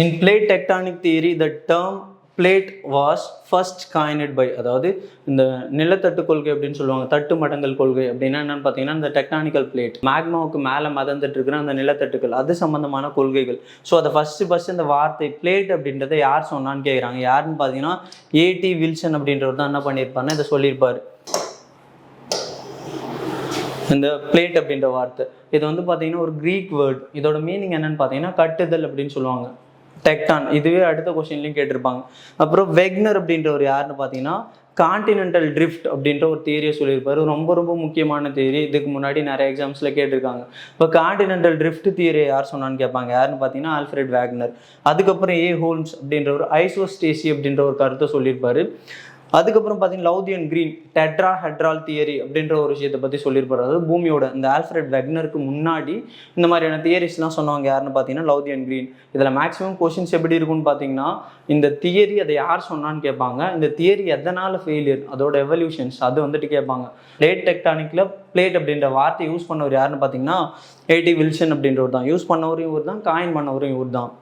In plate tectonic theory, the term plate was first coined by, அதாவது இந்த நிலத்தட்டு கொள்கை அப்படின்னு சொல்லுவாங்க. தட்டு மடங்கல் கொள்கை அப்படின்னா என்னன்னு பார்த்தீங்கன்னா, இந்த டெக்டானிக்கல் பிளேட் மேக்மாவுக்கு மேலே மதந்துட்டு இருக்கிற அந்த நிலத்தட்டுக்கள் அது சம்பந்தமான கொள்கைகள். ஸோ அதை ஃபர்ஸ்ட் இந்த வார்த்தை பிளேட் அப்படின்றத யார் சொன்னான்னு கேட்குறாங்க. யாருன்னு பார்த்தீங்கன்னா ஏடி வில்சன் அப்படின்றவர் தான் என்ன பண்ணியிருப்பாருன்னா இதை சொல்லியிருப்பார். இந்த பிளேட் அப்படின்ற வார்த்தை இது வந்து பார்த்தீங்கன்னா ஒரு கிரீக் வேர்ட். இதோட மீனிங் என்னன்னு பார்த்தீங்கன்னா கட்டுதல் அப்படின்னு சொல்லுவாங்க. டெக்டான் இதுவே அடுத்த கொஸ்டின்லையும் கேட்டிருப்பாங்க. அப்புறம் வெக்னர் அப்படின்றவர் யாருன்னு பார்த்தீங்கன்னா கான்டினென்டல் ட்ரிஃப்ட் அப்படின்ற ஒரு தியரியை சொல்லியிருப்பாரு. ரொம்ப ரொம்ப முக்கியமான தியரி. இதுக்கு முன்னாடி நிறைய எக்ஸாம்ஸில் கேட்டிருக்காங்க. இப்போ கான்டினென்டல் ட்ரிஃப்ட் தியரியை யார் சொன்னான்னு கேட்பாங்க. யாருன்னு பார்த்தீங்கன்னா ஆல்ஃப்ரெட் வேக்னர். அதுக்கப்புறம் ஏ ஹோல்ம்ஸ் அப்படின்ற ஒரு ஐசோஸ்டேசி அப்படின்ற ஒரு கருத்தை சொல்லியிருப்பாரு. அதுக்கப்புறம் பார்த்தீங்கன்னா லவ்தியன் கிரீன் டெட்ராஹெட்ரால் தியரி அப்படின்ற ஒரு விஷயத்தை பற்றி சொல்லியிருப்பாரு. அதாவது பூமியோட இந்த ஆல்ஃப்ரெட் வெக்னருக்கு முன்னாடி இந்த மாதிரியான தியரிஸ்லாம் சொன்னவங்க யாருன்னு பார்த்தீங்கன்னா லவ்தியன் கிரீன். இதில் மேக்ஸிமம் கொஷின்ஸ் எப்படி இருக்குன்னு பார்த்தீங்கன்னா இந்த தியரி அதை யார் சொன்னான்னு கேட்பாங்க. இந்த தியரி எதனால் ஃபெயிலியர் அதோட எவல்யூஷன்ஸ் அது வந்துட்டு கேட்பாங்க. பிளேட் டெக்டானிக்கில் பிளேட் அப்படின்ற வார்த்தை யூஸ் பண்ணவர் யாருன்னு பார்த்தீங்கன்னா ஏடி வில்சன் அப்படின்றவர் தான். யூஸ் பண்ணவரையும் இவர் தான், காயின் பண்ணவரையும் இவர் தான்.